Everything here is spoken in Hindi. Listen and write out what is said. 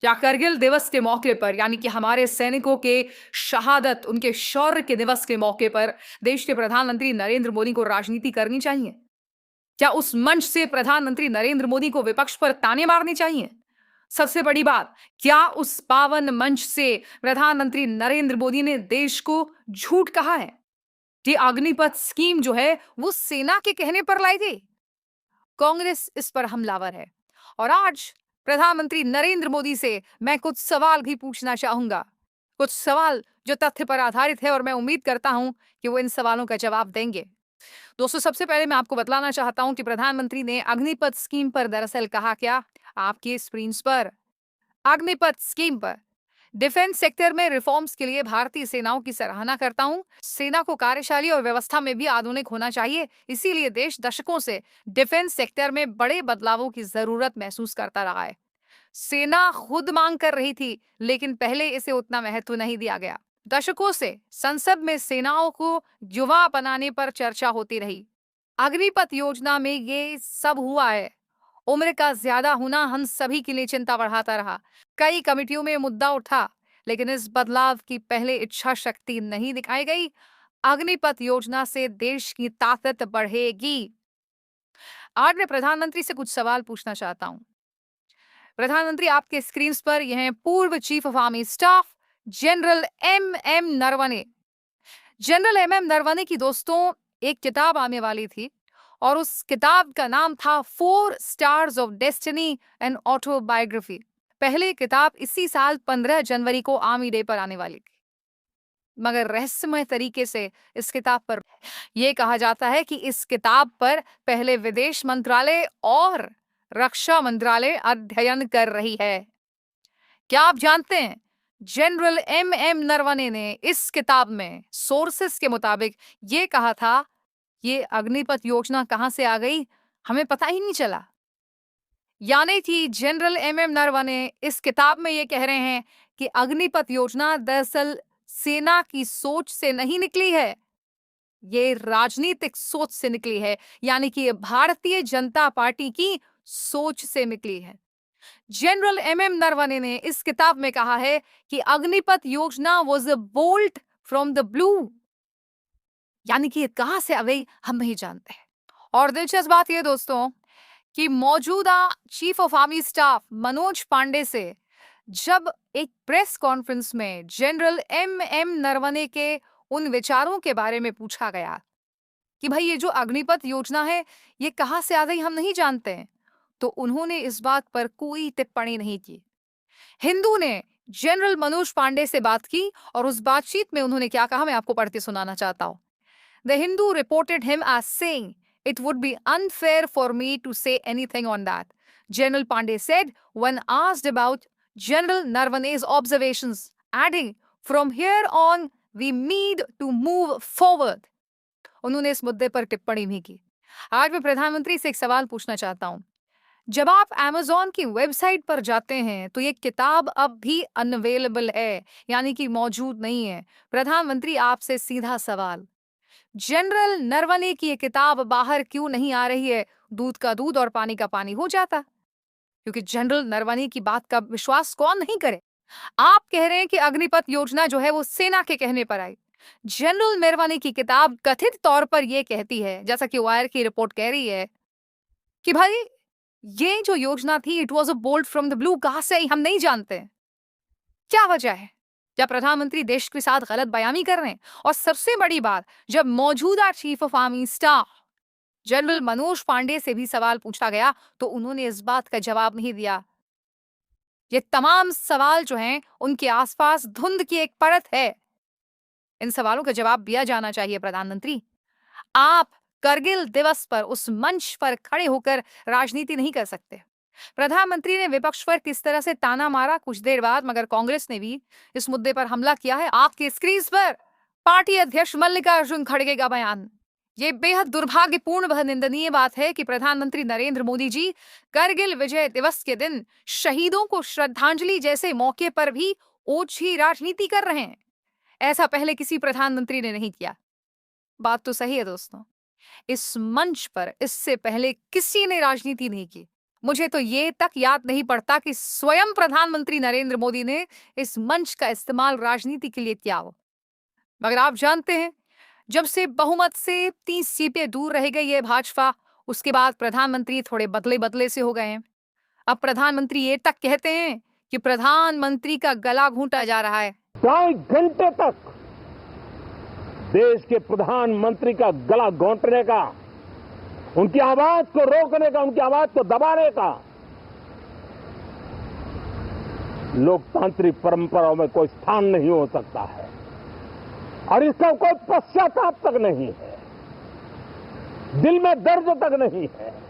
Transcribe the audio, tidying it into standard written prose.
क्या करगिल दिवस के मौके पर यानी कि हमारे सैनिकों के शहादत, उनके शौर्य के दिवस के मौके पर देश के प्रधानमंत्री नरेंद्र मोदी को राजनीति करनी चाहिए? क्या उस मंच से प्रधानमंत्री नरेंद्र मोदी को विपक्ष पर ताने मारने चाहिए? सबसे बड़ी बात, क्या उस पावन मंच से प्रधानमंत्री नरेंद्र मोदी ने देश को झूठ कहा है कि अग्निपथ स्कीम जो है वो सेना के कहने पर लाई गई? कांग्रेस इस पर हमलावर है और आज प्रधानमंत्री नरेंद्र मोदी से मैं कुछ सवाल भी पूछना चाहूंगा, कुछ सवाल जो तथ्य पर आधारित है और मैं उम्मीद करता हूं कि वो इन सवालों का जवाब देंगे। दोस्तों, सबसे पहले मैं आपको बतलाना चाहता हूं कि प्रधानमंत्री ने अग्निपथ स्कीम पर दरअसल कहा क्या आपकी स्क्रीन पर। अग्निपथ स्कीम पर डिफेंस सेक्टर में रिफॉर्म्स के लिए भारतीय सेनाओं की सराहना करता हूं। सेना को कार्यशाली और व्यवस्था में भी आधुनिक होना चाहिए, इसीलिए देश दशकों से डिफेंस सेक्टर में बड़े बदलावों की जरूरत महसूस करता रहा है। सेना खुद मांग कर रही थी, लेकिन पहले इसे उतना महत्व नहीं दिया गया। दशकों से संसद में सेनाओं को युवा बनाने पर चर्चा होती रही। अग्निपथ योजना में ये सब हुआ है। उम्र का ज्यादा होना हम सभी के लिए चिंता बढ़ाता रहा। कई कमिटियों में मुद्दा उठा, लेकिन इस बदलाव की पहले इच्छा शक्ति नहीं दिखाई गई। अग्निपथ योजना से देश की ताकत बढ़ेगी। आज मैं प्रधानमंत्री से कुछ सवाल पूछना चाहता हूं। प्रधानमंत्री, आपके स्क्रीन पर यह हैं पूर्व chief of army staff general M M Naravane. General M M Naravane की दोस्तों एक किताब आने वाली थी और उस किताब का नाम था 4 stars of destiny and autobiography. पहली किताब इसी साल 15 जनवरी को आर्मी डे पर आने वाली थी, मगर रहस्यमय तरीके से इस किताब पर यह कहा जाता है कि इस किताब पर पहले विदेश मंत्रालय और रक्षा मंत्रालय अध्ययन कर रही है। क्या आप जानते हैं जनरल एम एम नरवणे ने इस किताब में सोर्सेस के मुताबिक ये कहा था, ये अग्निपथ योजना कहां से आ गई हमें पता ही नहीं चला। यानी कि जनरल एम एम नरवणे इस किताब में ये कह रहे हैं कि अग्निपथ योजना दरअसल सेना की सोच से नहीं निकली है, ये राजनीतिक सोच से निकली है, यानी कि ये भारतीय जनता पार्टी की सोच से निकली है। जनरल एम एम नरवणे ने इस किताब में कहा है कि अग्निपथ योजना was a bolt from the blue, यानी कि ये कहां से आ गई हम नहीं जानते। और दिलचस्प बात यह दोस्तों कि मौजूदा chief of army staff Manoj Pande से जब एक प्रेस कॉन्फ्रेंस में जनरल एम एम नरवणे के उन विचारों के बारे में पूछा गया कि भाई ये जो अग्निपथ योजना है ये कहां से आ गई हम नहीं जानते हैं, तो उन्होंने इस बात पर कोई टिप्पणी नहीं की। हिंदू ने जनरल मनोज पांडे से बात की और उस बातचीत में उन्होंने क्या कहा मैं आपको पढ़ के सुनाना चाहता हूं। The Hindu reported him as saying it would be unfair for me to say anything on that. General Pandey said when asked about General Narvane's observations, adding, from here on we need to move forward. उन्होंने इस मुद्दे पर टिप्पणी भी की। आज मैं प्रधानमंत्री से एक सवाल पूछना चाहता हूं। जब आप Amazon की वेबसाइट पर जाते हैं तो ये किताब अब भी अनअवेलेबल है, यानी कि मौजूद नहीं है। प्रधानमंत्री, आपसे सीधा सवाल, जनरल नरवणे की ये किताब बाहर क्यों नहीं आ रही है? दूध का दूध और पानी का पानी हो जाता, क्योंकि जनरल नरवणे की बात का विश्वास कौन नहीं करे। आप कह रहे हैं कि अग्निपथ योजना जो है वो सेना के कहने पर आई। जनरल नरवणे की किताब कथित तौर पर यह कहती है, जैसा कि वायर की रिपोर्ट कह रही है, कि भाई ये जो योजना थी it was a bolt from the blue. कहां से आई हम नहीं जानते। क्या वजह है? क्या प्रधानमंत्री देश के साथ गलत बयानी कर रहे हैं? और सबसे बड़ी बात, जब मौजूदा chief of army staff general Manoj Pande से भी सवाल पूछा गया तो उन्होंने इस बात का जवाब नहीं दिया। ये तमाम सवाल जो हैं उनके आसपास धुंध की एक परत है। इन सवालों का जवाब दिया जाना चाहिए प्रधानमंत्री। आप करगिल दिवस पर उस मंच पर खड़े होकर राजनीति नहीं कर सकते। प्रधानमंत्री ने विपक्ष पर किस तरह से ताना मारा कुछ देर बाद, मगर कांग्रेस ने भी इस मुद्दे पर हमला किया है। आपके स्क्रीन पर पार्टी अध्यक्ष मल्लिकार्जुन खड़गे का बयान। ये बेहद दुर्भाग्यपूर्ण व निंदनीय बात है कि प्रधानमंत्री नरेंद्र मोदी जी करगिल विजय दिवस के दिन शहीदों को श्रद्धांजलि जैसे मौके पर भी ओछी राजनीति कर रहे हैं। ऐसा पहले किसी प्रधानमंत्री ने नहीं किया। बात तो सही है दोस्तों, इस मंच पर इससे पहले किसी ने राजनीति नहीं की मुझे तो ये तक याद नहीं पड़ता कि स्वयं प्रधानमंत्री नरेंद्र मोदी ने इस मंच का इस्तेमाल राजनीति के लिए किया हो। मगर आप जानते हैं, जब से बहुमत से 30 सीटें दूर रह गई है भाजपा, उसके बाद प्रधानमंत्री थोड़े बदले-बदले से हो गए हैं। अब प्रधानमंत्री ये तक कहते हैं कि प्रधानमंत्री का गला घूंटा जा रहा है। 2.5 घंटे तक देश के प्रधानमंत्री का गला घोंटने का, उनकी आवाज को रोकने का, उनकी आवाज को दबाने का लोकतांत्रिक परंपराओं में कोई स्थान नहीं हो सकता है और इसका कोई पश्चाताप तक नहीं है, दिल में दर्द तक नहीं है।